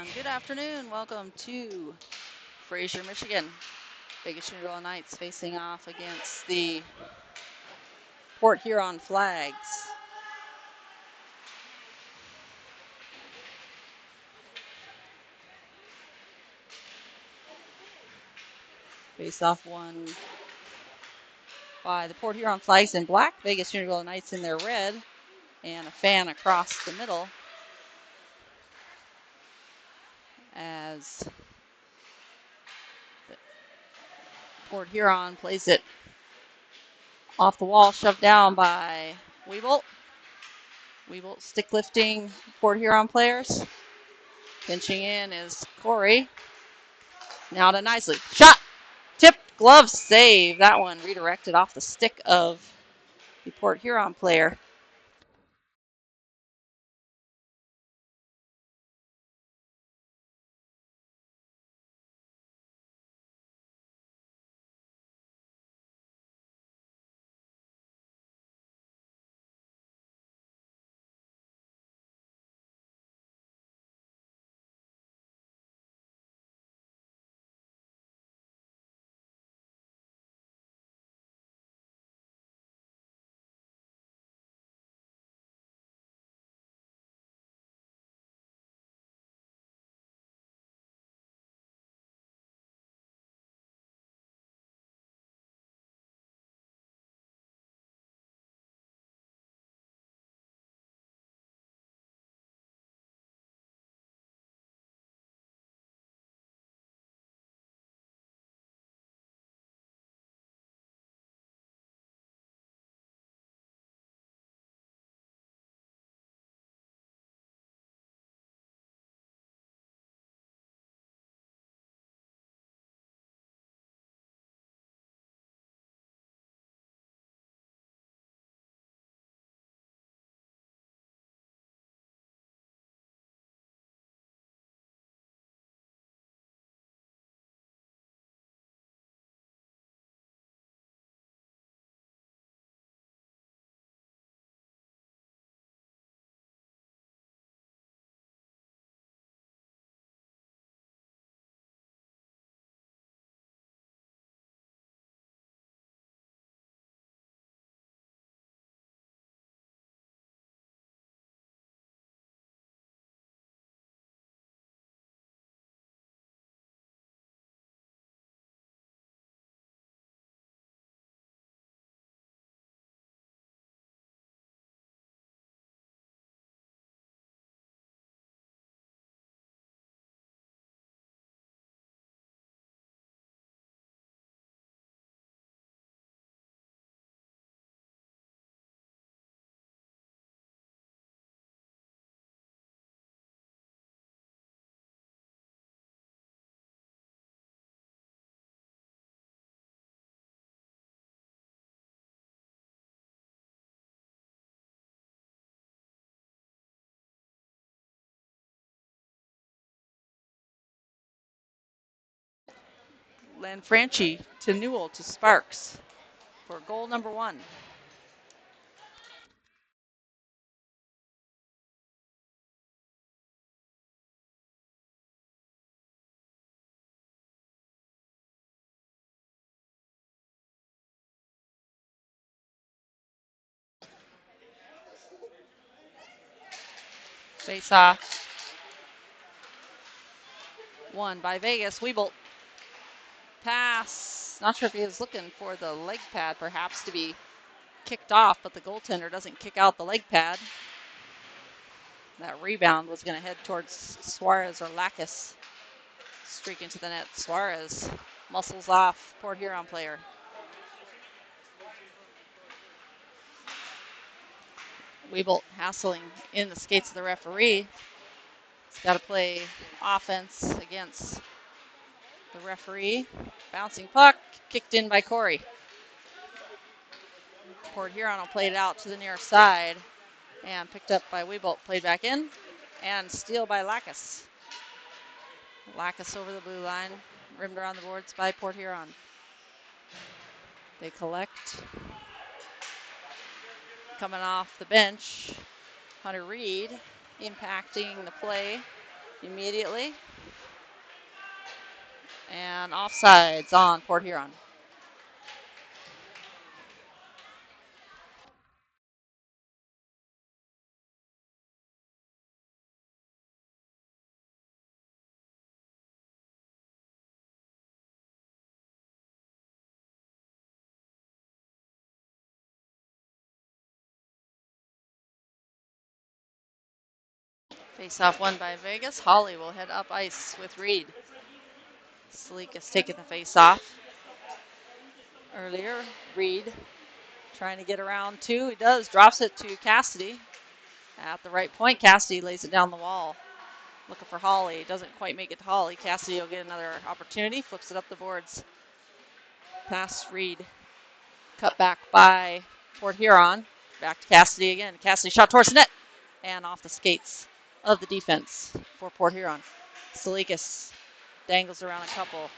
And good afternoon. Welcome to Fraser, Michigan. Vegas Newell Knights facing off against the Port Huron Flags. Face-off won by the Port Huron Flags in black, Vegas Newell Knights in their red, and a fan across the middle as Port Huron plays it off the wall, shoved down by Weebolt. Weebolt stick lifting Port Huron players. Pinching in is Khoury. Now to Knisley. Shot! Tip, glove, save. That one redirected off the stick of the Port Huron player. Lanfranchi to Newell to Sparks for goal number 1. Face off. Won by Vegas. Weebolt. Pass. Not sure if he was looking for the leg pad perhaps to be kicked off, but the goaltender doesn't kick out the leg pad. That rebound was going to head towards Suarez or Lackas. Streak into the net. Suarez muscles off Port Huron player. Weebolt hassling in the skates of the referee. He's got to play offense against the referee. Bouncing puck, kicked in by Khoury. Port Huron will play it out to the near side and picked up by Weebolt. Played back in and steal by Lackas. Lackas over the blue line, rimmed around the boards by Port Huron. They collect. Coming off the bench, Reid impacting the play. immediately. And offsides on Port Huron. Face-off won by Vegas. Holly will head up ice with Reid. Tselikis taking the face-off. Earlier, Reid trying to get around two. He does. Drops it to Cassidy. At the right point, Cassidy lays it down the wall. Looking for Holly. Doesn't quite make it to Holly. Cassidy will get another opportunity. Flips it up the boards. Past Reid. Cut back by Port Huron. Back to Cassidy again. Cassidy shot towards the net. And off the skates of the defense for Port Huron. Tselikis dangles around a couple.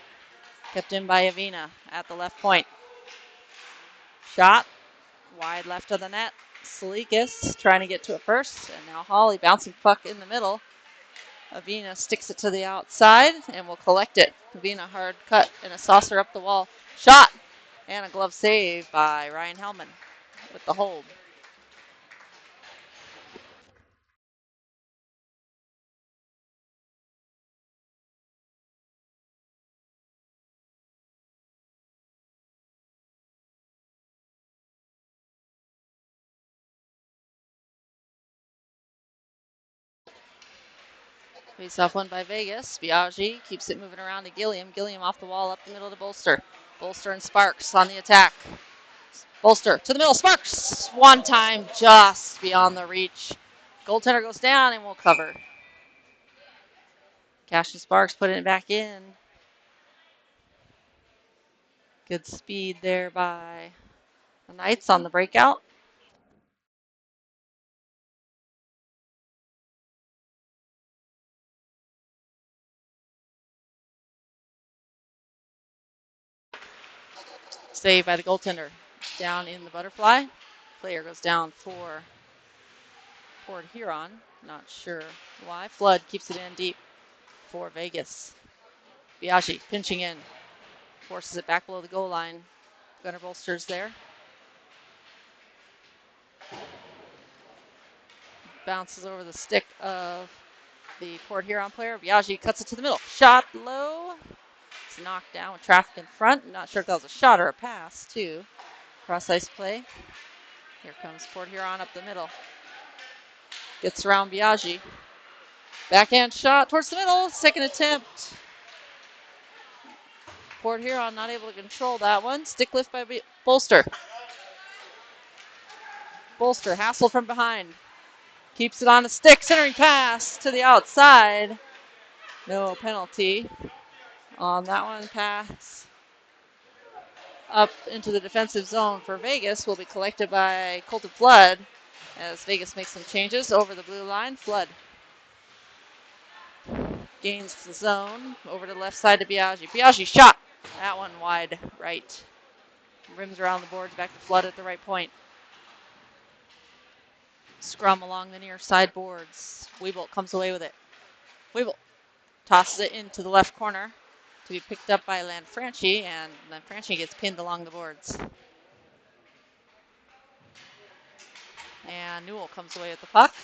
Kept in by Avina at the left point. Shot wide left of the net. Tselikis trying to get to it first. And now Holly bouncing puck in the middle. Avina sticks it to the outside and will collect it. Avina hard cut and a saucer up the wall. Shot! And a glove save by Ryan Hellman with the hold. Face-off won by Vegas. Biaggi keeps it moving around to Gilliam. Gilliam off the wall up the middle to Bolster. Bolster and Sparks on the attack. Bolster to the middle. Sparks! One time just beyond the reach. Goaltender goes down and will cover. Cash and Sparks putting it back in. Good speed there by the Knights on the breakout. Saved by the goaltender. Down in the butterfly. Player goes down for Port Huron. Not sure why. Flood keeps it in deep for Vegas. Biaggi pinching in. Forces it back below the goal line. Gunner Bolster's there. Bounces over the stick of the Port Huron player. Biaggi cuts it to the middle. Shot low. It's knocked down with traffic in front. Not sure if that was a shot or a pass, too. Cross ice play. Here comes Port Huron up the middle. Gets around Biaggi. Backhand shot towards the middle. Second attempt. Port Huron not able to control that one. Stick lift by Bolster. Bolster hassled from behind. Keeps it on a stick. Centering pass to the outside. No penalty on that one. Pass up into the defensive zone for Vegas will be collected by Colton Flood as Vegas makes some changes over the blue line. Flood gains the zone over to the left side to Biaggi. Biaggi shot. That one wide right. Rims around the boards back to Flood at the right point. Scrum along the near side boards. Weebolt comes away with it. Weebolt tosses it into the left corner to be picked up by Lanfranchi, and Lanfranchi gets pinned along the boards. And Newell comes away with the puck.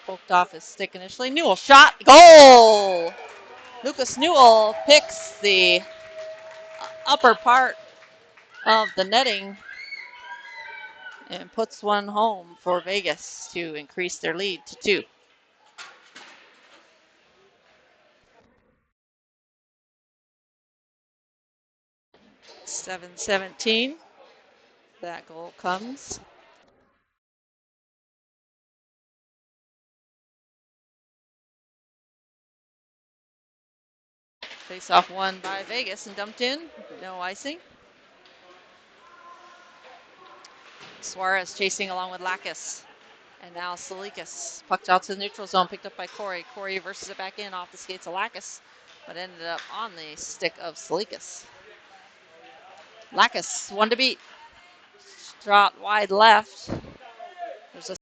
Poked off his stick initially. Newell shot. Goal! Lucas Newell picks the upper part of the netting and puts one home for Vegas to increase their lead to 2. .717. That goal comes. Face-off won by Vegas and dumped in. No icing. Suarez chasing along with Lackas. And now Tselikis. Pucked out to the neutral zone, picked up by Khoury. Khoury versus it back in off the skates of Lackas, but ended up on the stick of Tselikis. Lackas, one to beat. Shot wide left. There's a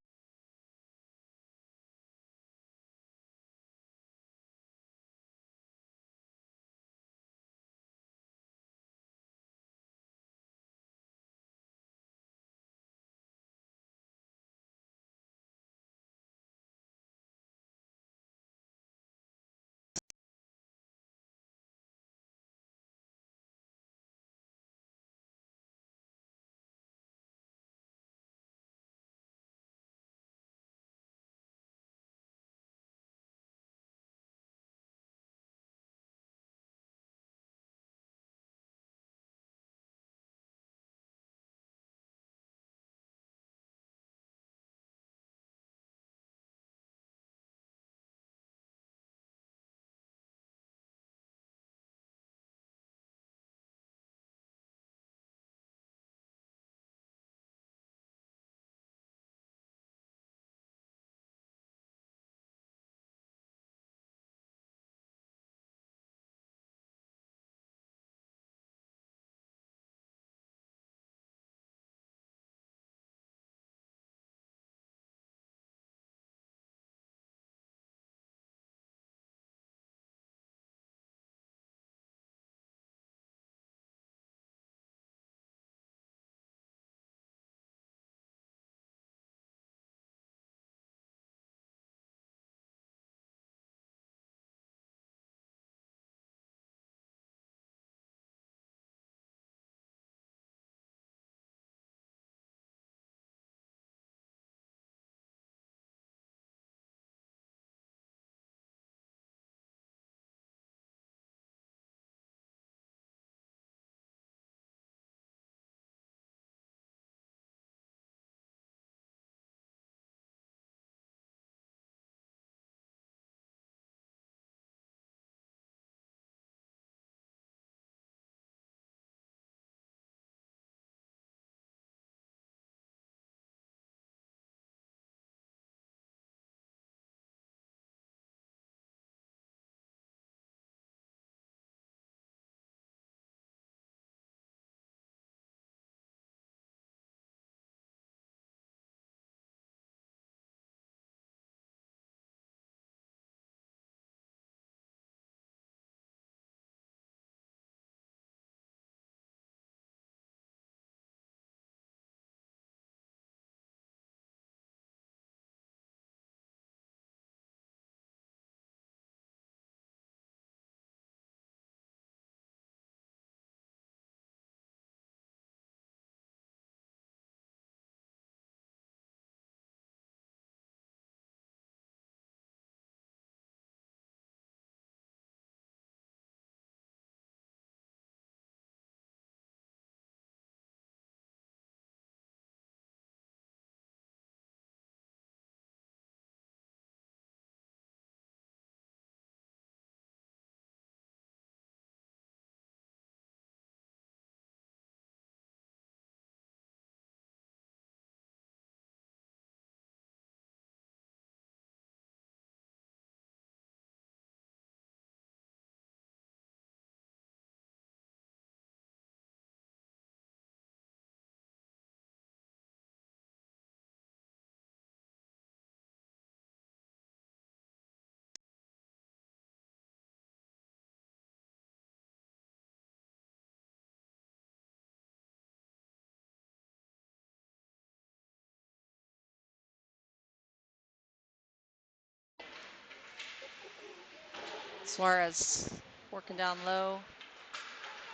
Suarez working down low.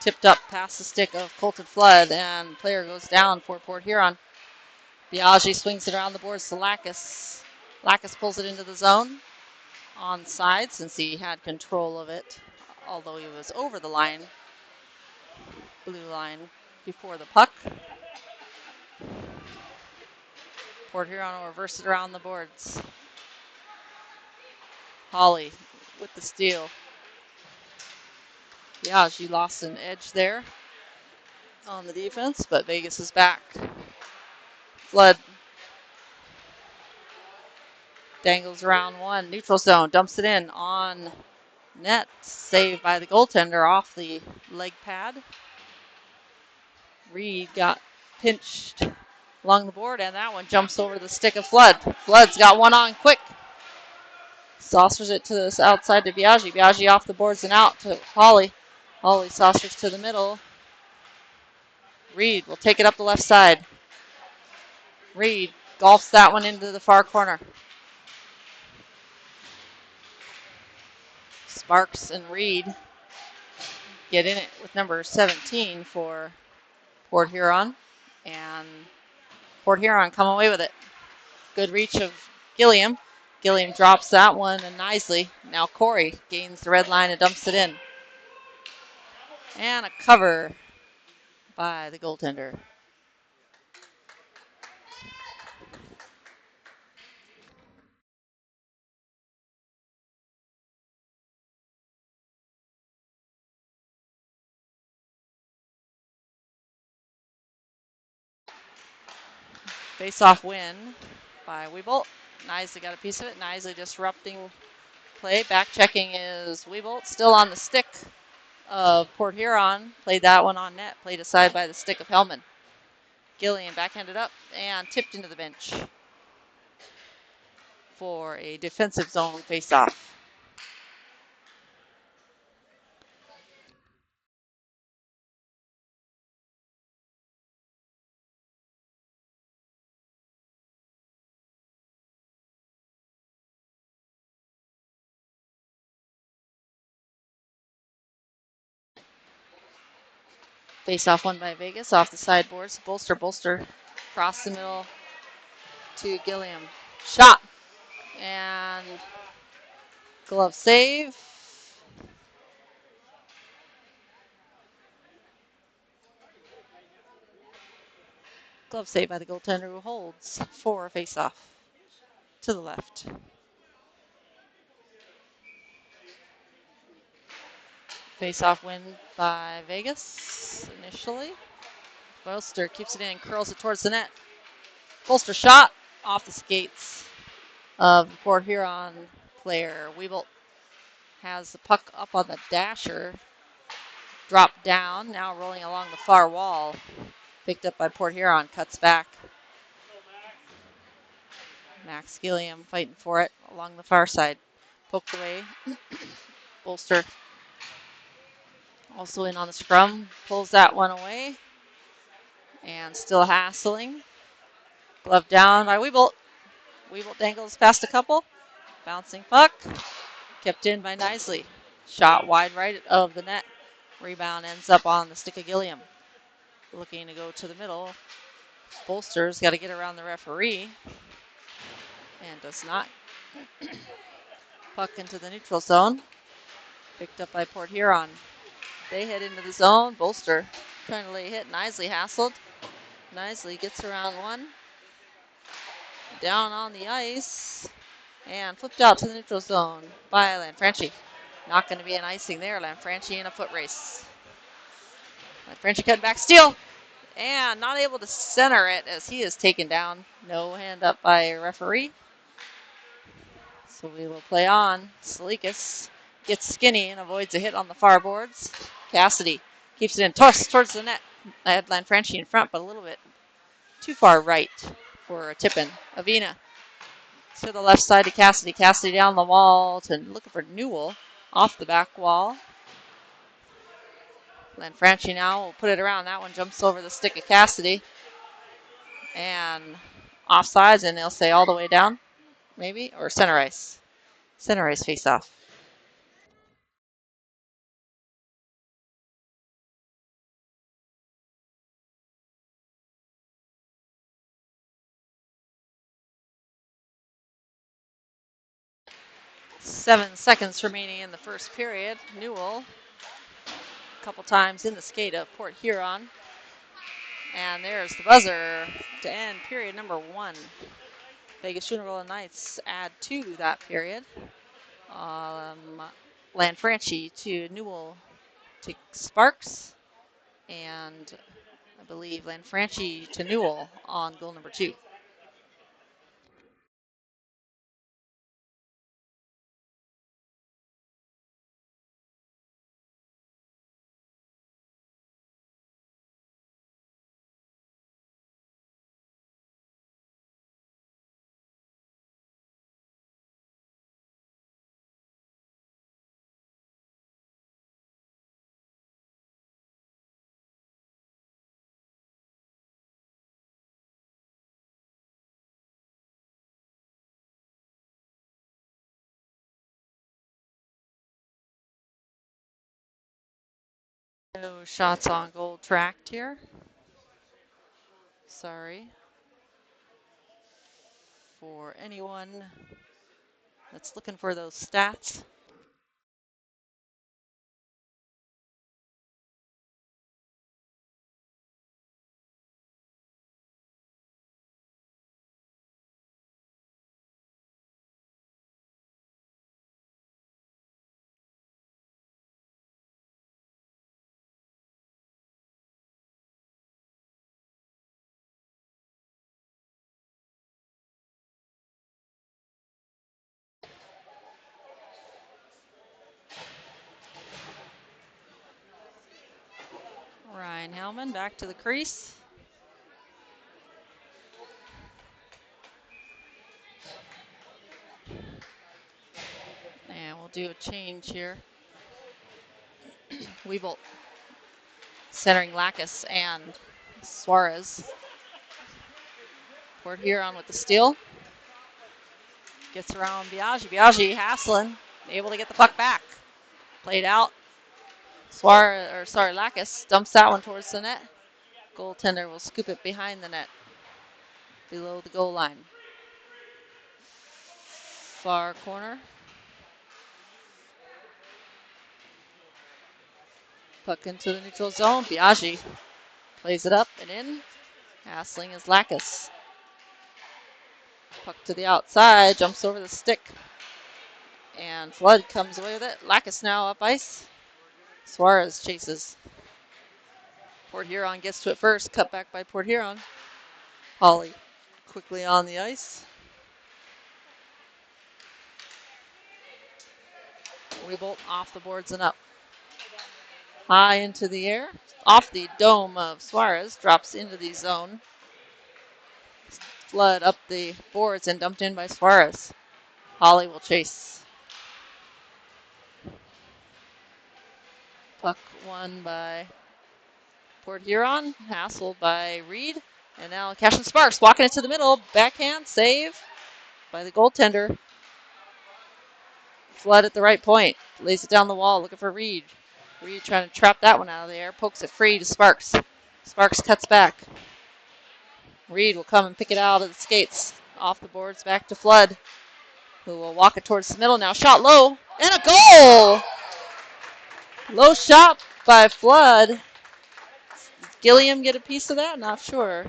Tipped up past the stick of Colton Flood, and player goes down for Port Huron. Biaggi swings it around the boards to Lackas. Lackas pulls it into the zone. Onside since he had control of it, although he was over the line, blue line, before the puck. Port Huron will reverse it around the boards. Holly with the steal. Yeah, she lost an edge there on the defense, but Vegas is back. Flood dangles around one. Neutral zone, dumps it in on net. Saved by the goaltender off the leg pad. Reid got pinched along the board, and that one jumps over the stick of Flood. Flood's got one on quick. Saucers it to the outside to Biaggi. Biaggi off the boards and out to Holly. Holly saucers to the middle. Reid will take it up the left side. Reid golfs that one into the far corner. Sparks and Reid get in it with number 17 for Port Huron. And Port Huron come away with it. Good reach of Gilliam. Gilliam drops that one, and Knisley. Now Khoury gains the red line and dumps it in. And a cover by the goaltender. Face-off win by Weebolt. Knisley got a piece of it. Knisley disrupting play. Back checking is Weebolt. Still on the stick of Port Huron. Played that one on net. Played aside by the stick of Hellman. Gilliam backhanded up and tipped into the bench for a defensive zone face-off. Face-off won by Vegas off the sideboards. Bolster across the middle to Gilliam. Shot and glove save. Glove save by the goaltender who holds for a face-off to the left. Face-off win by Vegas initially. Bolster keeps it in and curls it towards the net. Bolster shot off the skates of the Port Huron player. Weebolt has the puck up on the dasher. Dropped down, now rolling along the far wall. Picked up by Port Huron, cuts back. Max Gilliam fighting for it along the far side. Poked away. Bolster also in on the scrum. Pulls that one away. And still hassling. Glove down by Weebolt. Weebolt dangles past a couple. Bouncing puck. Kept in by Knisley. Shot wide right of the net. Rebound ends up on the stick of Gilliam. Looking to go to the middle. Bolster's got to get around the referee. And does not. Puck into the neutral zone. Picked up by Port Huron. They head into the zone. Bolster trying to lay a hit. Knisley hassled. Knisley gets around one. Down on the ice. And flipped out to the neutral zone by Lanfranchi. Not going to be an icing there. Lanfranchi in a foot race. Lanfranchi cutting back. Steal. And not able to center it as he is taken down. No hand up by a referee. So we will play on. Tselikis gets skinny and avoids a hit on the far boards. Cassidy keeps it in towards the net. I had Lanfranchi in front, but a little bit too far right for a tip-in. Avina to the left side to Cassidy. Cassidy down the wall to looking for Newell off the back wall. Lanfranchi now will put it around. That one jumps over the stick of Cassidy. And offsides, and they'll say all the way down, maybe, or center ice. Center ice face-off. 7 seconds remaining in the first period. Newell a couple times in the skate of Port Huron. And there's the buzzer to end period number 1. Vegas Junior Golden Knights add to that period. Lanfranchi to Newell to Sparks. And I believe Lanfranchi to Newell on goal number 2. No shots on goal tracked here. Sorry for anyone that's looking for those stats. Ryan Hellman back to the crease. And we'll do a change here. Weevil centering Lackas and Suarez. Port Huron with the steal. Gets around Biaggi. Biaggi hassling, able to get the puck back. Played out. Lackas dumps that one towards the net. Goaltender will scoop it behind the net, below the goal line. Far corner. Puck into the neutral zone. Biaggi plays it up and in. Hassling is Lackas. Puck to the outside, jumps over the stick. And Flood comes away with it. Lackas now up ice. Suarez chases. Port Huron gets to it first. Cut back by Port Huron. Holly quickly on the ice. Revolt off the boards and up. High into the air. Off the dome of Suarez. Drops into the zone. Flood up the boards and dumped in by Suarez. Holly will chase. Puck won by Port Huron. Hassled by Reid. And now Cashin Sparks walking into the middle. Backhand save by the goaltender. Flood at the right point. Lays it down the wall looking for Reid. Reid trying to trap that one out of the air. Pokes it free to Sparks. Sparks cuts back. Reid will come and pick it out of the skates. Off the boards back to Flood, who will walk it towards the middle now. Shot low. And a goal! Low shot by Flood. Did Gilliam get a piece of that? Not sure.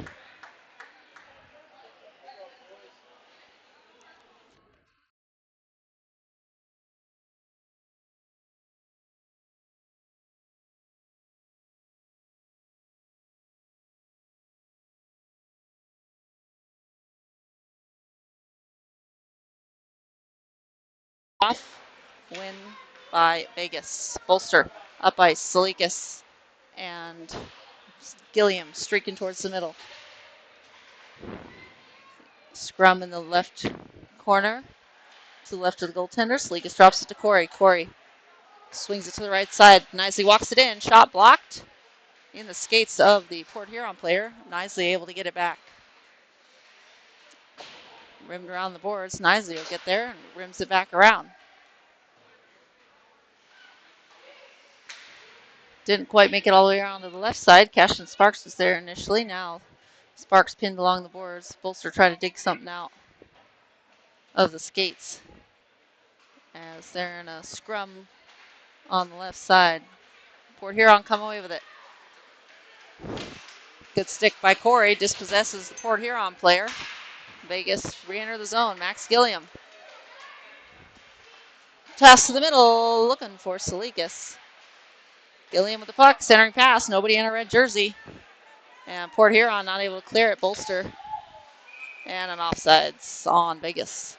Off win by Vegas. Bolster up ice. Tselikis and Gilliam streaking towards the middle. Scrum in the left corner to the left of the goaltender. Tselikis drops it to Khoury. Khoury swings it to the right side. Knisley walks it in. Shot blocked in the skates of the Port Huron player. Knisley able to get it back. Rimmed around the boards. Knisley will get there and rims it back around. Didn't quite make it all the way around to the left side. Cashin Sparks was there initially. Now Sparks pinned along the boards. Bolster trying to dig something out of the skates. as they're in a scrum on the left side. Port Huron come away with it. Good stick by Khoury, dispossesses the Port Huron player. Vegas re-enter the zone. Max Gilliam. Pass to the middle, looking for Tselikis. Gilliam with the puck, centering pass, nobody in a red jersey. And Port Huron not able to clear it, Bolster. And an offsides on Vegas.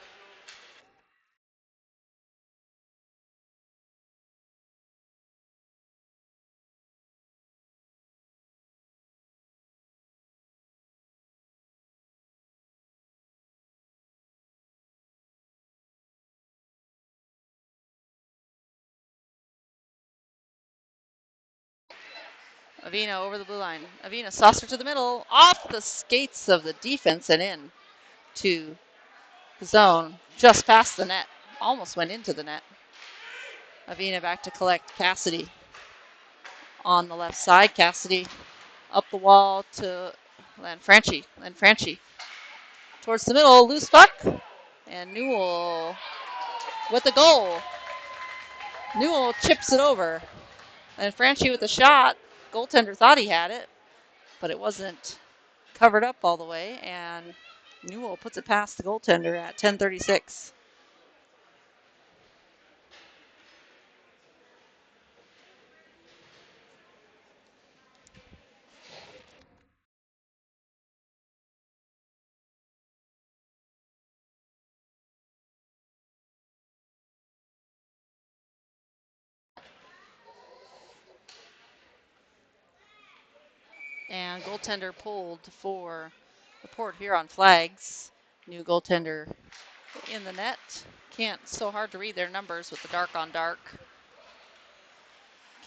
Avina over the blue line. Avina saucer to the middle, off the skates of the defense and in to the zone, just past the net. Almost went into the net. Avina back to collect. Cassidy on the left side. Cassidy up the wall to Lanfranchi. Lanfranchi towards the middle, loose puck. And Newell with the goal. Newell chips it over. Lanfranchi with the shot. Goaltender thought he had it, but it wasn't covered up all the way. And Newell puts it past the goaltender at 10:36. And goaltender pulled for the Port Huron Flags. New goaltender in the net. Can't, so hard to read their numbers with the dark on dark.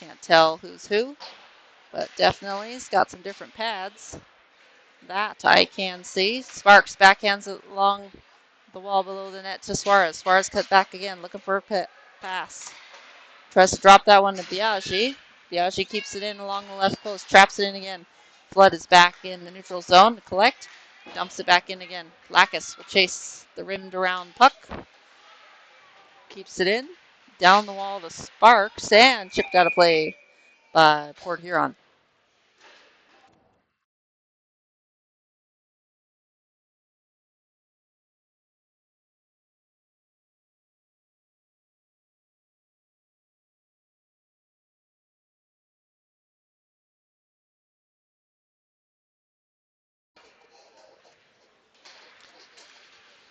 Can't tell who's who, but definitely he's got some different pads. That I can see. Sparks backhands it along the wall below the net to Suarez. Suarez cut back again, looking for a pass. Tries to drop that one to Biaggi. Biaggi keeps it in along the left post, traps it in again. Flood is back in the neutral zone to collect. Dumps it back in again. Lackas will chase the rimmed around puck. Keeps it in. Down the wall to Sparks and chipped out of play by Port Huron.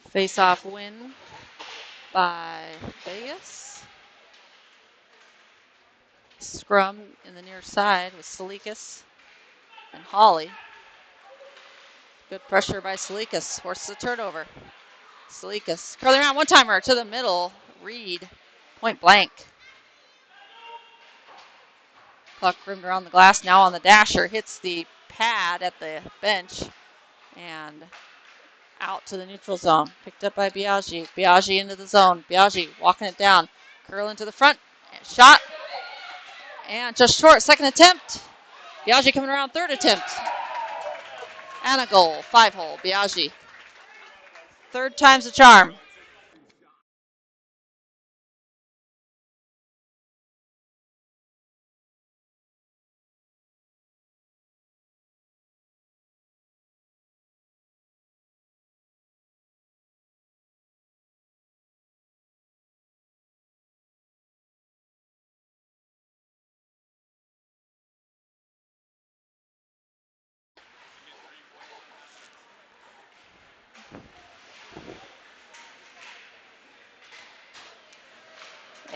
Face-off win by Vegas. Scrum in the near side with Tselikis and Hawley. Good pressure by Tselikis. Forces a turnover. Tselikis curling around, one-timer to the middle. Reid, point blank. Puck rimmed around the glass, now on the dasher. Hits the pad at the bench and out to the neutral zone. Picked up by Biaggi. Biaggi into the zone. Biaggi walking it down. Curling to the front. Shot. And just short. Second attempt. Biaggi coming around. Third attempt. And a goal. 5-hole. Biaggi. Third time's a charm.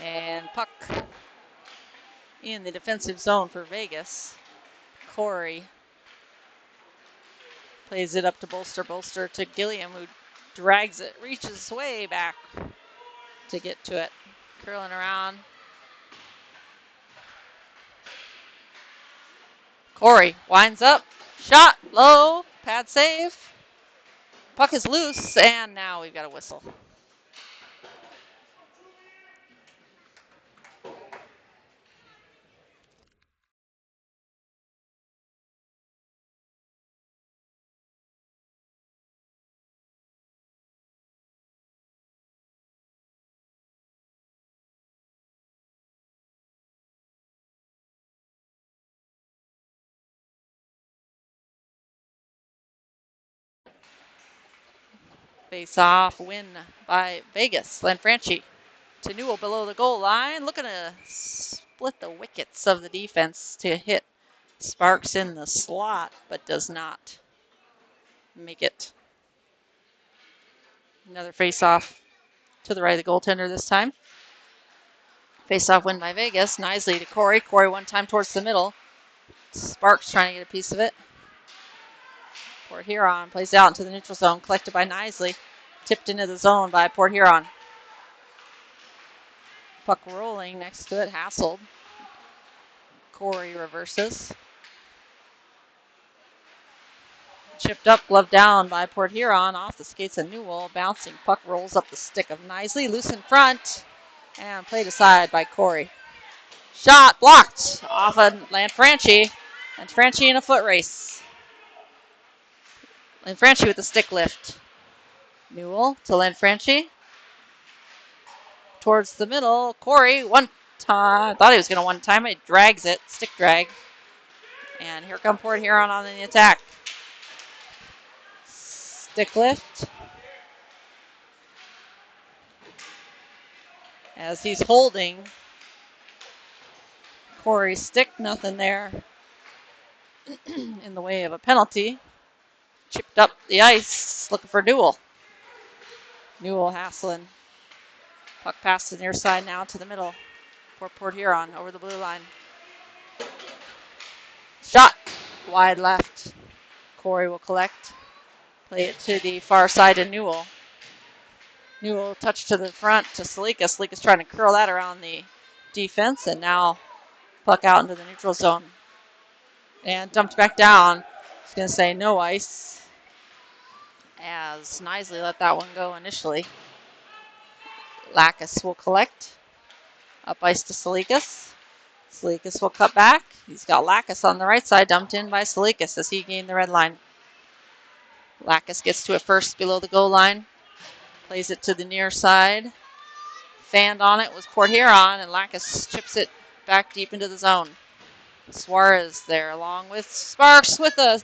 And puck in the defensive zone for Vegas. Khoury plays it up to Bolster. Bolster to Gilliam, who drags it, reaches way back to get to it. Curling around. Khoury winds up. Shot low. Pad save. Puck is loose, and now we've got a whistle. Face off, win by Vegas. Lanfranchi to Newell below the goal line. Looking to split the wickets of the defense to hit Sparks in the slot, but does not make it. Another face off to the right of the goaltender this time. Face off win by Vegas. Knisley to Khoury. Khoury one time towards the middle. Sparks trying to get a piece of it. Port Huron plays out into the neutral zone. Collected by Knisley. Tipped into the zone by Port Huron. Puck rolling next to it. Hassled. Khoury reverses. Chipped up, glove down by Port Huron. Off the skates of Newell. Bouncing puck rolls up the stick of Knisley. Loose in front. And played aside by Khoury. Shot blocked off of Lanfranchi. Lanfranchi in a foot race. Lanfranchi with the stick lift. Newell to Lanfranchi. Towards the middle. Khoury, one time. Thought he was going to one time. He drags it. Stick drag. And here come Port Huron on the attack. Stick lift. As he's holding Khoury's stick, nothing there in the way of a penalty. Chipped up the ice, looking for Newell. Newell hassling. Puck past the near side now to the middle for Port Huron over the blue line. Shot wide left. Khoury will collect. Play it to the far side to Newell. Newell touch to the front to Tselikis. Tselikis trying to curl that around the defense, and now puck out into the neutral zone. And dumped back down. I was going to say no ice, as Knisley let that one go initially. Lackas will collect. Up ice to Tselikis. Tselikis will cut back. He's got Lackas on the right side, dumped in by Tselikis as he gained the red line. Lackas gets to it first below the goal line. Plays it to the near side. Fanned on it was Port Huron, and Lackas chips it back deep into the zone. Suarez there along with Sparks with the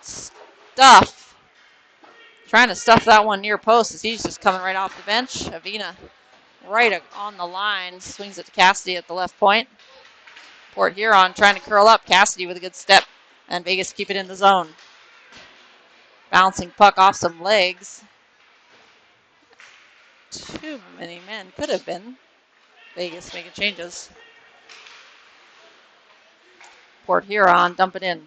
stuff. Trying to stuff that one near post as he's just coming right off the bench. Avina right on the line. Swings it to Cassidy at the left point. Port Huron trying to curl up. Cassidy with a good step. And Vegas keep it in the zone. Bouncing puck off some legs. Too many men could have been. Vegas making changes. Port Huron dump it in.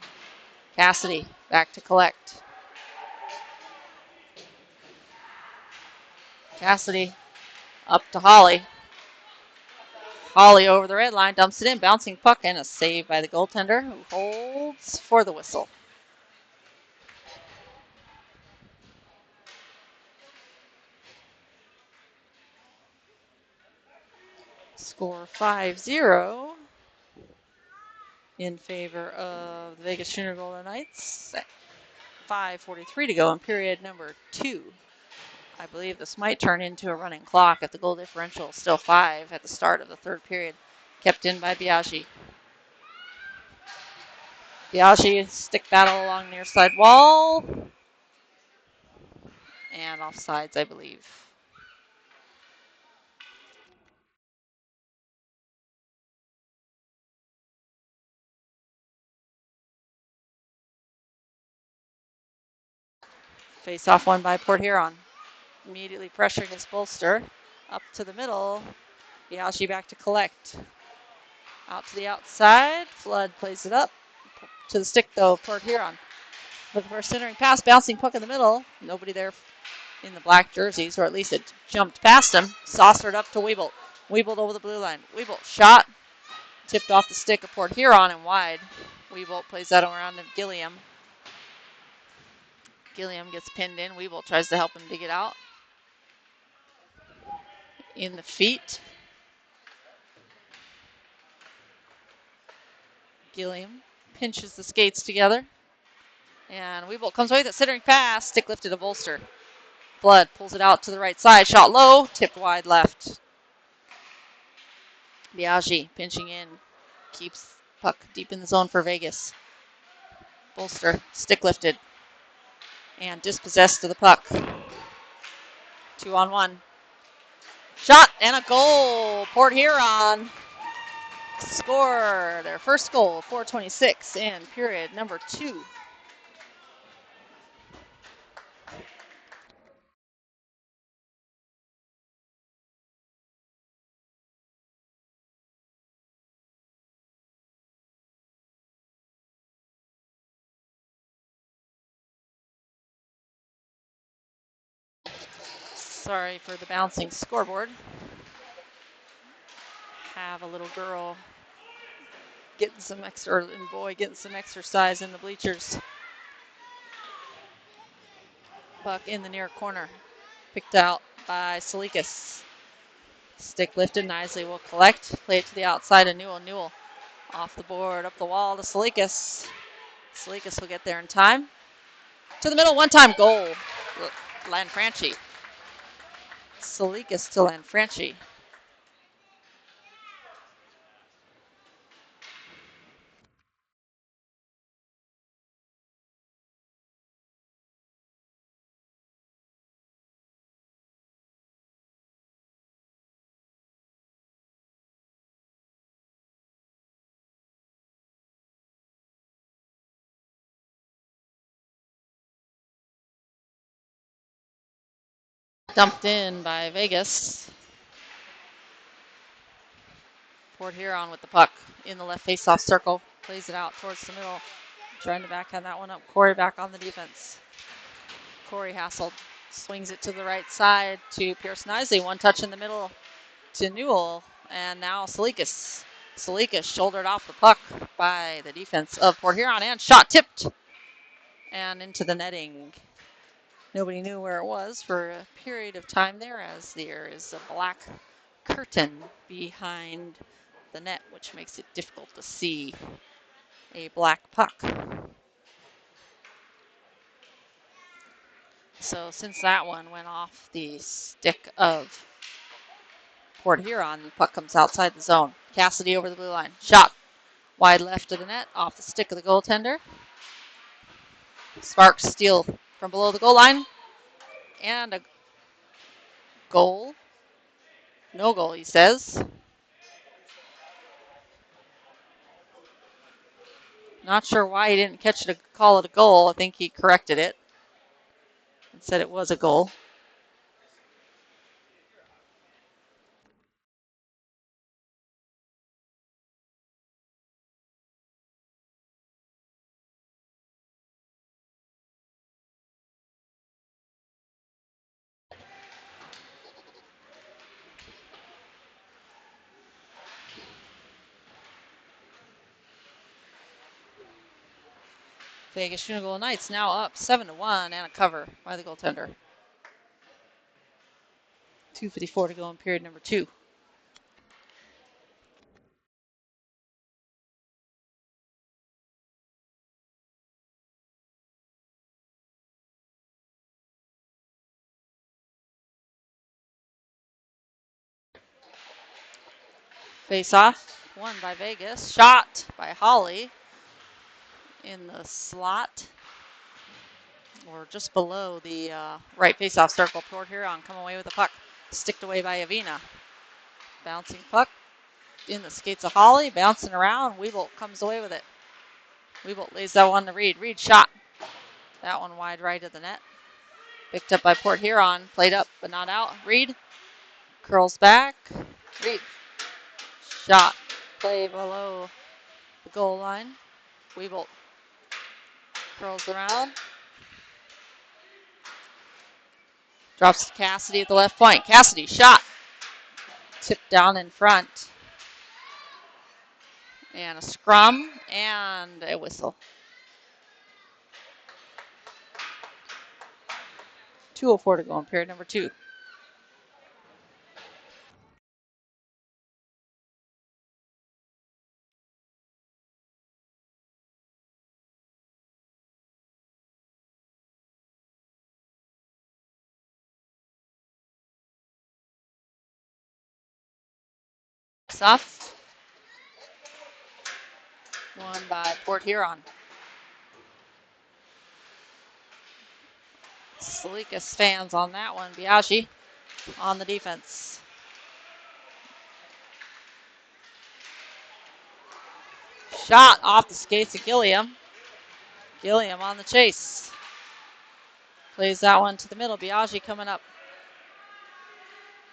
Cassidy back to collect. Cassidy up to Holly. Holly over the red line, dumps it in, bouncing puck, and a save by the goaltender who holds for the whistle. Score 5-0 in favor of the Vegas Junior Golden Knights. 5:43 to go in period number 2. I believe this might turn into a running clock at the goal differential. Still 5 at the start of the third period. Kept in by Biaggi. Biaggi, stick battle along near side wall. And offsides, I believe. Face off one by Port Huron. Immediately pressuring his bolster. Up to the middle. Biaggi back to collect. Out to the outside. Flood plays it up. To the stick though, Port Huron. Looking for a centering pass. Bouncing puck in the middle. Nobody there in the black jerseys, or at least it jumped past him. Saucered up to Wiebolt. Wiebolt over the blue line. Wiebolt shot. Tipped off the stick of Port Huron and wide. Wiebolt plays that around to Gilliam. Gilliam gets pinned in. Wiebolt tries to help him dig it out. In the feet. Gilliam pinches the skates together. And Wiebolt comes away with a centering pass. Stick lifted to bolster. Blood pulls it out to the right side. Shot low. Tipped wide left. Biaggi pinching in. Keeps puck deep in the zone for Vegas. Bolster. Stick lifted. And dispossessed to the puck. 2-on-1. Shot and a goal. Port Huron score their first goal, 4:26 in period number 2. Sorry for the bouncing scoreboard. Have a little girl getting some extra, and boy getting some exercise in the bleachers. Puck in the near corner. Picked out by Tselikis. Stick lifted. Knisley will collect. Play it to the outside of Newell. Newell off the board, up the wall to Tselikis. Tselikis will get there in time. To the middle, one-time goal. Lanfranchi. Tselikis to Lanfranchi. Dumped in by Vegas. Port Huron with the puck in the left face-off circle. Plays it out towards the middle. Trying to backhand that one up. Khoury back on the defense. Khoury hassled. Swings it to the right side to Pierce Knisley. One touch in the middle to Newell. And now Tselikis. Tselikis shouldered off the puck by the defense of Port Huron. And shot tipped. And into the netting. Nobody knew where it was for a period of time there, as there is a black curtain behind the net, which makes it difficult to see a black puck. So since that one went off the stick of Port Huron, the puck comes outside the zone. Cassidy over the blue line. Shot wide left of the net, off the stick of the goaltender. Sparks steal from below the goal line. And a goal. No goal, he says. Not sure why he didn't catch it to call it a goal. I think he corrected it and said it was a goal. Vegas Unigal Knights now up 7-1 and a cover by the goaltender. 2:54 to go in period number 2. Face off, won by Vegas. Shot by Holly in the slot, or just below the right face-off circle. Port Huron come away with the puck. Sticked away by Avina. Bouncing puck in the skates of Holly, bouncing around. Weebolt comes away with it. Weebolt lays that one to Reid. Reid shot. That one wide right of the net. Picked up by Port Huron. Played up, but not out. Reid curls back. Reid. Shot. Play below the goal line. Weebolt curls around. Drops to Cassidy at the left point. Cassidy shot. Tipped down in front. And a scrum and a whistle. 2:04 to go in period number 2. Off. Won by Port Huron. Tselikis fans on that one. Biaggi on the defense. Shot off the skates of Gilliam. Gilliam on the chase. Plays that one to the middle. Biaggi coming up.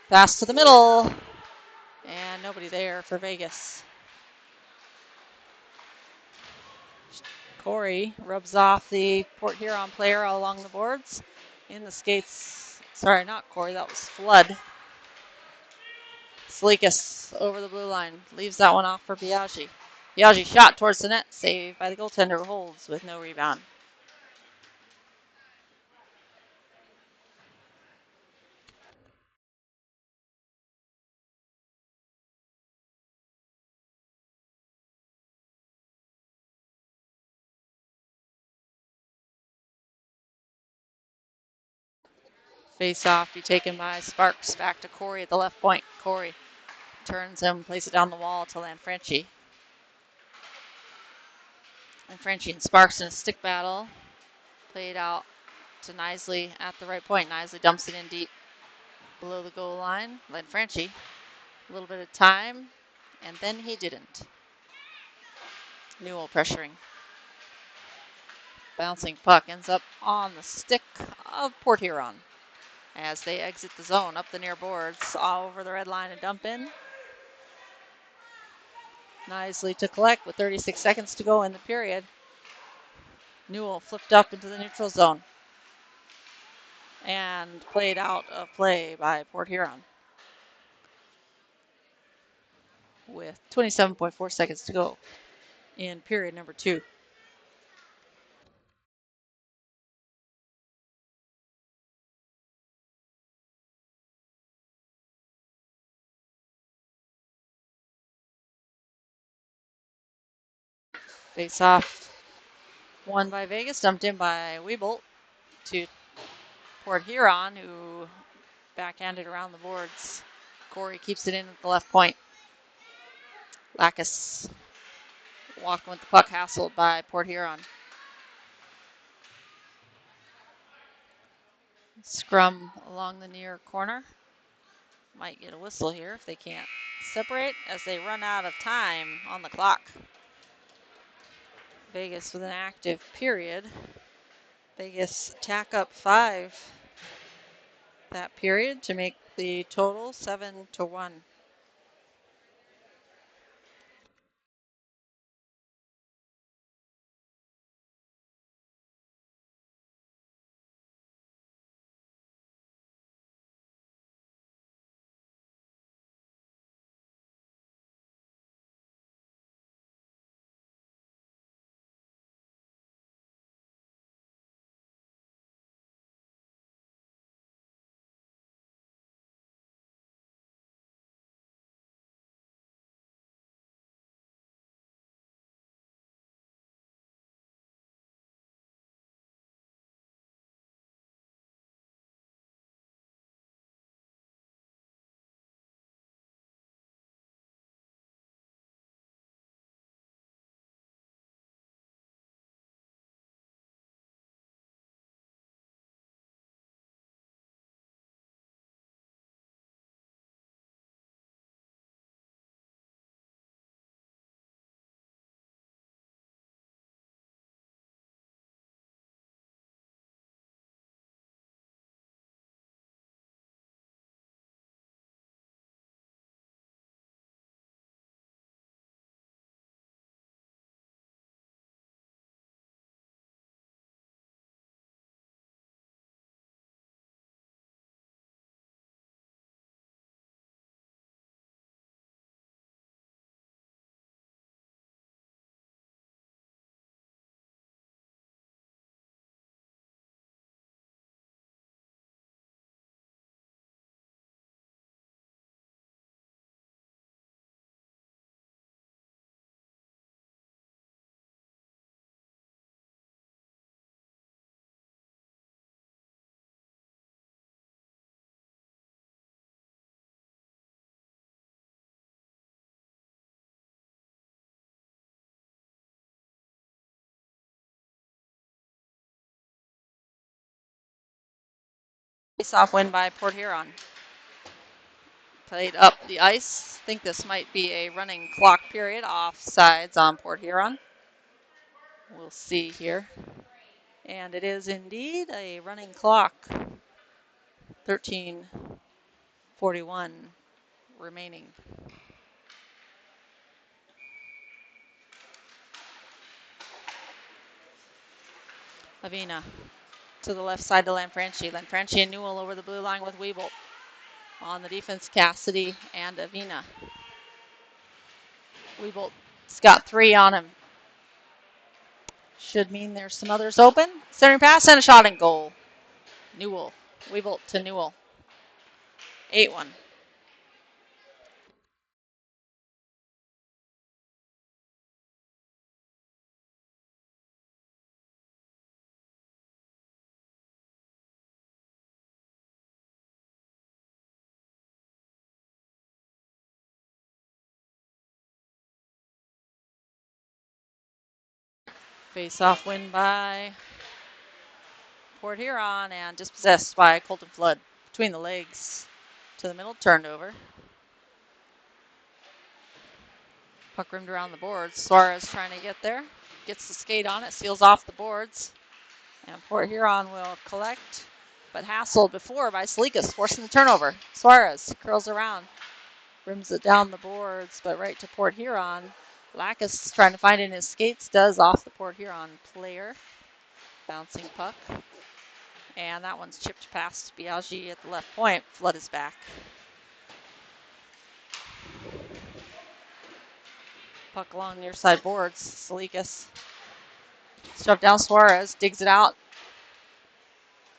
Pass to the middle. And nobody there for Vegas. Khoury rubs off the Port Huron player all along the boards. In the skates. Sorry, not Khoury. That was Flood. Tselikis over the blue line. Leaves that one off for Biaggi. Biaggi shot towards the net. Saved by the goaltender who holds with no rebound. Face off be taken by Sparks. Back to Khoury at the left point. Khoury turns him, plays it down the wall to Lanfranchi. Lanfranchi and Sparks in a stick battle. Played out to Knisley at the right point. Knisley dumps it in deep below the goal line. Lanfranchi, a little bit of time, and then he didn't. Newell pressuring. Bouncing puck ends up on the stick of Port Huron as they exit the zone up the near boards, all over the red line and dump in. Knisley to collect with 36 seconds to go in the period. Newell flipped up into the neutral zone and played out of play by Port Huron with 27.4 seconds to go in period number 2. Face off won by Vegas, dumped in by Weebolt to Port Huron, who backhanded around the boards. Khoury keeps it in at the left point. Lackas walking with the puck, hassled by Port Huron. Scrum along the near corner. Might get a whistle here if they can't separate as they run out of time on the clock. Vegas with an active period. Vegas tack up 5 that period to make the total 7-1. Face off win by Port Huron. Played up the ice. I think this might be a running clock period. Offsides on Port Huron. We'll see here. And it is indeed a running clock. 13:41 remaining. Avina to the left side to Lanfranchi. Lanfranchi and Newell over the blue line with Weeble. On the defense, Cassidy and Avina. Weeble's got 3 on him. Should mean there's some others open. Centering pass and a shot and goal. Newell. Weeble to Newell. 8-1. Face-off win by Port Huron and dispossessed by Colton Flood. Between the legs to the middle, turned over. Puck rimmed around the boards. Suarez trying to get there. Gets the skate on it, seals off the boards. And Port Huron will collect, but hassled before by Tselikis, forcing the turnover. Suarez curls around, rims it down the boards, but right to Port Huron. Lackas trying to find it in his skates, does off the Port Huron player. Bouncing puck. And that one's chipped past Biaggi at the left point. Flood is back. Puck along near side boards. Tselikis shoved down Suarez, digs it out,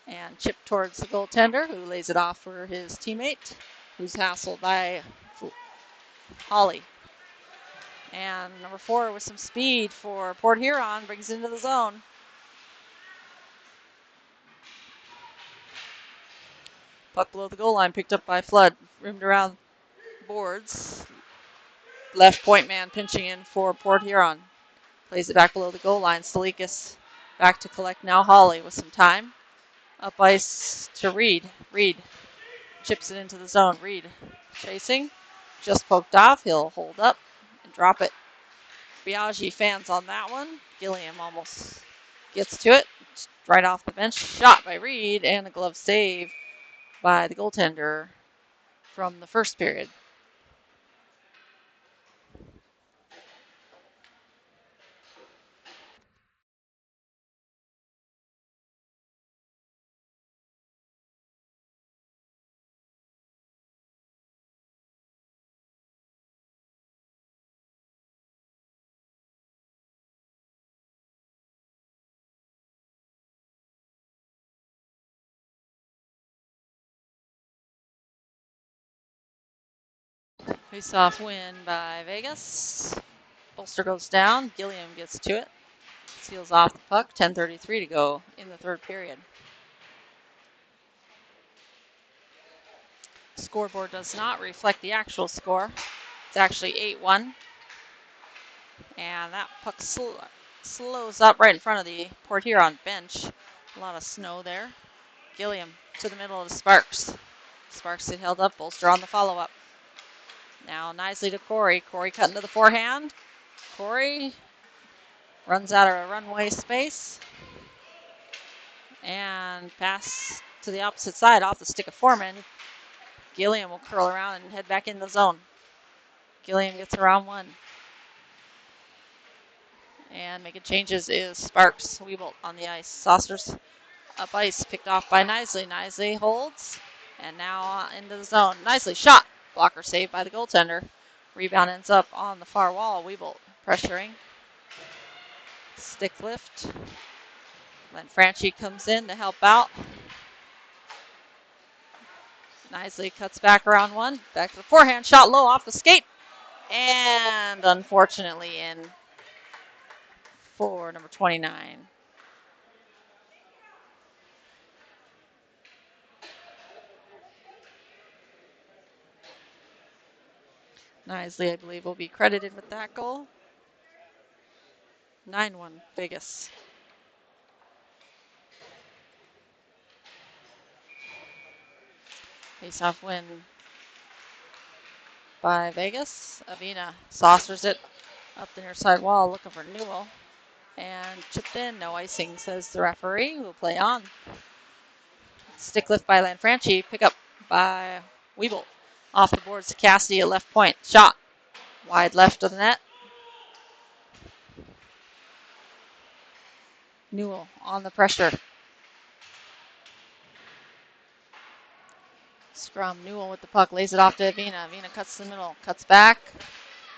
and chipped towards the goaltender, who lays it off for his teammate, who's hassled by Holly. And number 4 with some speed for Port Huron brings it into the zone. Puck below the goal line, picked up by Flood, rimmed around boards. Left point man pinching in for Port Huron. Plays it back below the goal line. Tselikis back to collect now. Holly with some time. Up ice to Reid. Reid chips it into the zone. Reid chasing. Just poked off. He'll hold up and drop it. Biaggi fans on that one. Gilliam almost gets to it. Right off the bench. Shot by Reid and a glove save by the goaltender from the first period. Face-off win by Vegas. Bolster goes down. Gilliam gets to it. Seals off the puck. 10:33 to go in the third period. Scoreboard does not reflect the actual score. It's actually 8-1. And that puck slows up right in front of the Port Huron bench. A lot of snow there. Gilliam to the middle of the Sparks. Sparks get held up. Bolster on the follow-up. Now Knisley to Khoury. Khoury cutting to the forehand. Khoury runs out of a runway space. And pass to the opposite side off the stick of Foreman. Gilliam will curl around and head back in the zone. Gilliam gets around one. And making changes is Sparks. Weeble on the ice. Saucers up ice, picked off by Knisley. Knisley holds, and now into the zone. Knisley shot. Blocker saved by the goaltender. Rebound ends up on the far wall. Weeble pressuring. Stick lift. Lanfranchi comes in to help out. Knisley cuts back around one. Back to the forehand. Shot low off the skate. And unfortunately in for number 29. Knisley, I believe, will be credited with that goal. 9-1 Vegas. Face-off win by Vegas. Avina saucers it up the near side wall looking for Newell. And chipped in, no icing, says the referee. We'll play on. Stick lift by Lanfranchi. Pick up by Weeble. Off the boards to Cassidy at left point. Shot. Wide left of the net. Newell on the pressure. Scrum. Newell with the puck. Lays it off to Avina. Avina cuts the middle. Cuts back.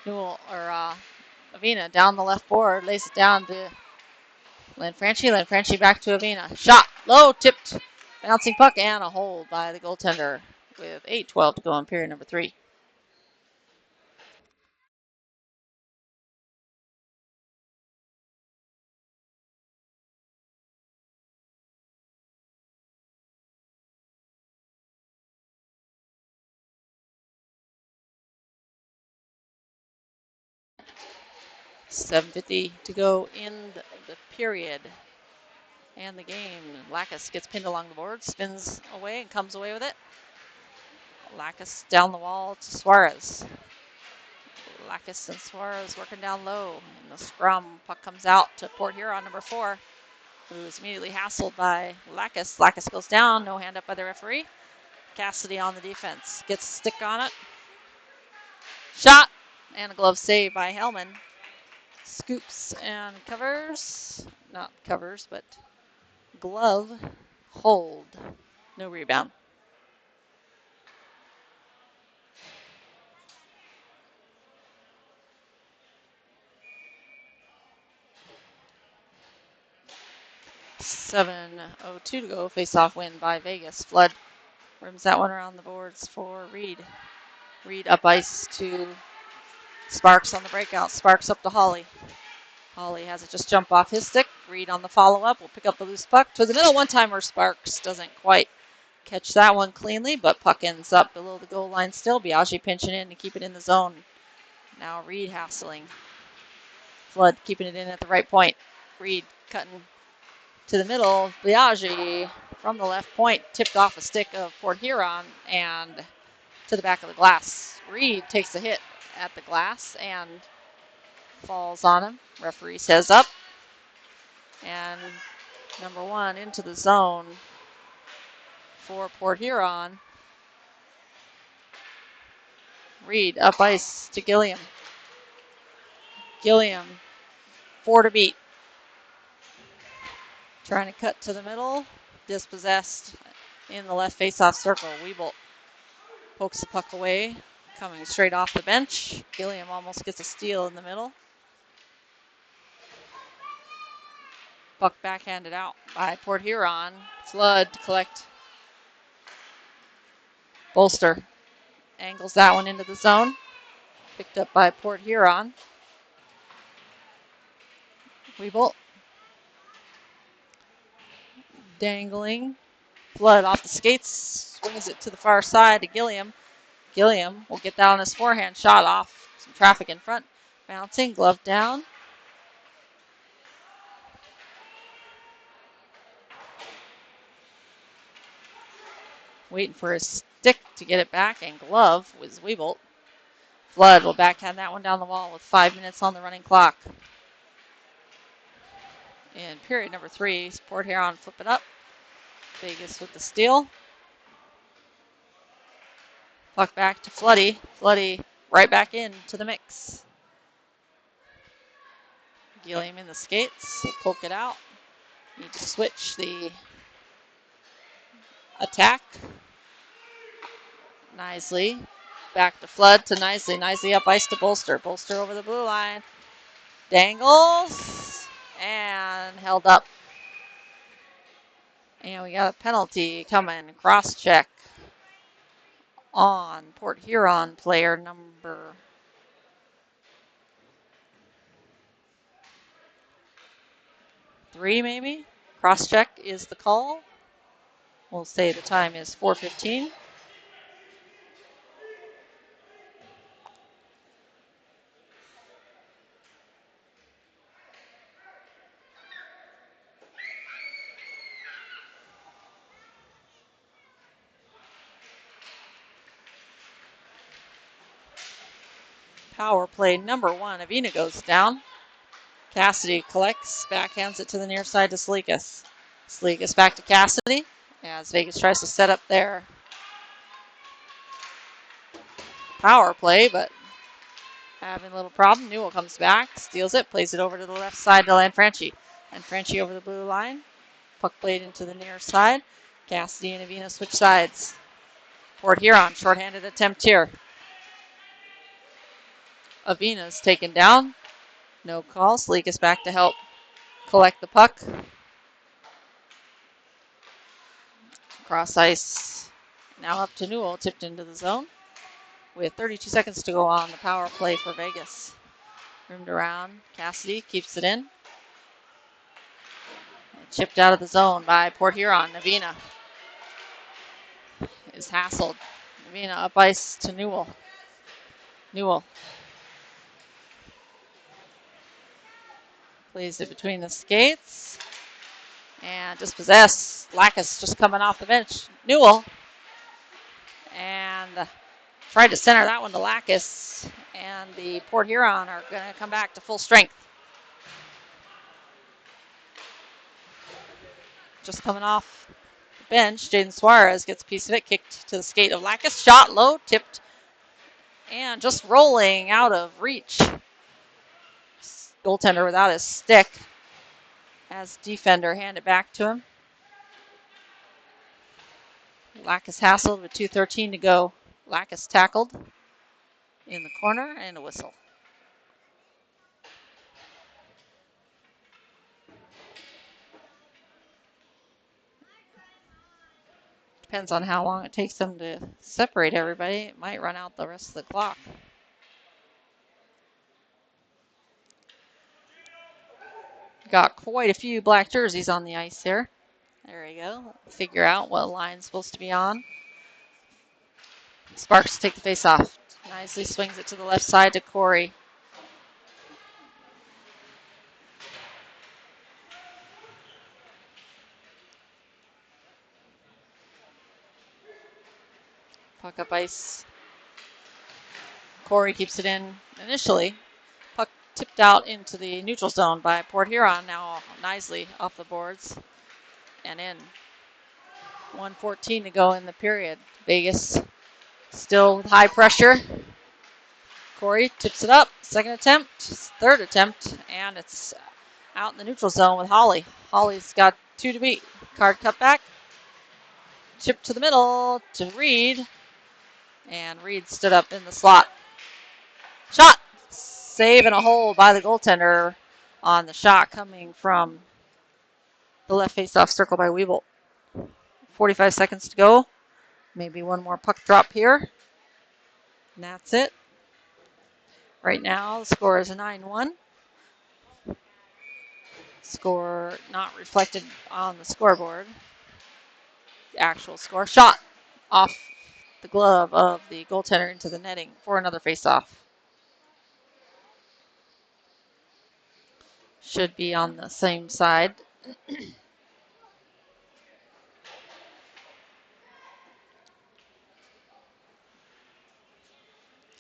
Newell, or Avina down the left board. Lays it down to Lanfranchi. Lanfranchi back to Avina. Shot. Low. Tipped. Bouncing puck and a hold by the goaltender with 8:12 to go in period number 3. $7:50 to go in the period and the game. Lackas gets pinned along the board, spins away and comes away with it. Lackas down the wall to Suarez. Lackas and Suarez working down low. In the scrum, puck comes out to Port Huron, number 4, who is immediately hassled by Lackas. Lackas goes down, no hand up by the referee. Cassidy on the defense, gets a stick on it. Shot, and a glove save by Hellman. Scoops and covers, not covers, but glove, hold, no rebound. $7:02 to go. Face-off win by Vegas. Flood rims that one around the boards for Reid. Reid up ice to Sparks on the breakout. Sparks up to Hawley. Hawley has it just jump off his stick. Reid on the follow-up will pick up the loose puck to the middle. One-timer. Sparks doesn't quite catch that one cleanly, but puck ends up below the goal line still. Biaggi pinching in to keep it in the zone. Now Reid hassling. Flood keeping it in at the right point. Reid cutting to the middle. Biaggi from the left point tipped off a stick of Port Huron and to the back of the glass. Reid takes a hit at the glass and falls on him. Referee says up. And number 1 into the zone for Port Huron. Reid up ice to Gilliam. Gilliam, 4 to beat. Trying to cut to the middle. Dispossessed in the left face-off circle. Weeble pokes the puck away. Coming straight off the bench. Gilliam almost gets a steal in the middle. Puck backhanded out by Port Huron. Flood to collect. Bolster angles that one into the zone. Picked up by Port Huron. Weeble dangling. Flood off the skates. Swings it to the far side to Gilliam. Gilliam will get that on his forehand. Shot off some traffic in front. Bouncing, glove down. Waiting for his stick to get it back, and glove was Weeble. Flood will backhand that one down the wall with 5 minutes on the running clock. In period number 3, Port Huron flip it up. Vegas with the steal. Puck back to Floody. Floody right back into the mix. Gilliam in the skates. Poke it out. Need to switch the attack. Knisley. Back to Flood to Knisley. Knisley up ice to Bolster. Bolster over the blue line. Dangles. And held up. And we got a penalty coming. Cross check on Port Huron player number 3, maybe. Cross check is the call. We'll say the time is 4:15. Power play number 1. Avina goes down. Cassidy collects, backhands it to the near side to Tselikis. Tselikis back to Cassidy as Vegas tries to set up their power play, but having a little problem. Newell comes back, steals it, plays it over to the left side to Lanfranchi. Lanfranchi over the blue line. Puck played into the near side. Cassidy and Avina switch sides. Port Huron, shorthanded attempt here. Avina's taken down. No call. Tselikis back to help collect the puck. Cross ice. Now up to Newell, tipped into the zone. With 32 seconds to go on the power play for Vegas. Rimmed around. Cassidy keeps it in. Chipped out of the zone by Port Huron. Avina is hassled. Avina up ice to Newell. Newell plays it between the skates. And dispossessed. Lackas just coming off the bench. Newell. And tried to center that one to Lackas. And the Port Huron are going to come back to full strength. Just coming off the bench, Jaden Suarez gets a piece of it, kicked to the skate of Lackas. Shot low, tipped, and just rolling out of reach. Goaltender without his stick as defender handed back to him. Lackas hassled with 2:13 to go. Lackas tackled in the corner and a whistle. Depends on how long it takes them to separate everybody. It might run out the rest of the clock. Got quite a few black jerseys on the ice there. There we go. Figure out what line's supposed to be on. Sparks take the face off. Nicely swings it to the left side to Khoury. Puck up ice. Khoury keeps it in initially. Puck tipped out into the neutral zone by Port Huron. Now Knisley off the boards and in. 1:14 to go in the period. Vegas still with high pressure. Khoury tips it up. Second attempt, third attempt, and it's out in the neutral zone with Holly. Holly's got 2 to beat. Card cut back. Chip to the middle to Reid. And Reid stood up in the slot. Shot! Save and a hold by the goaltender on the shot coming from the left face-off circle by Weeble. 45 seconds to go. Maybe one more puck drop here. And that's it. Right now, the score is a 9-1. Score not reflected on the scoreboard. The actual score. Shot off the glove of the goaltender into the netting for another face-off. Should be on the same side.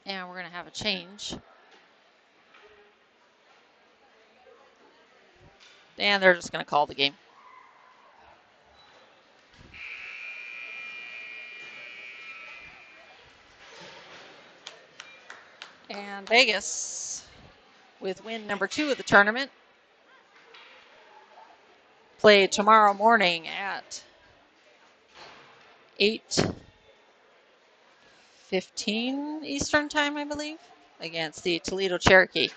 And we're going to have a change. And they're just going to call the game. And Vegas, with win number 2 of the tournament, play tomorrow morning at 8:15 Eastern time, I believe, against the Toledo Cherokee.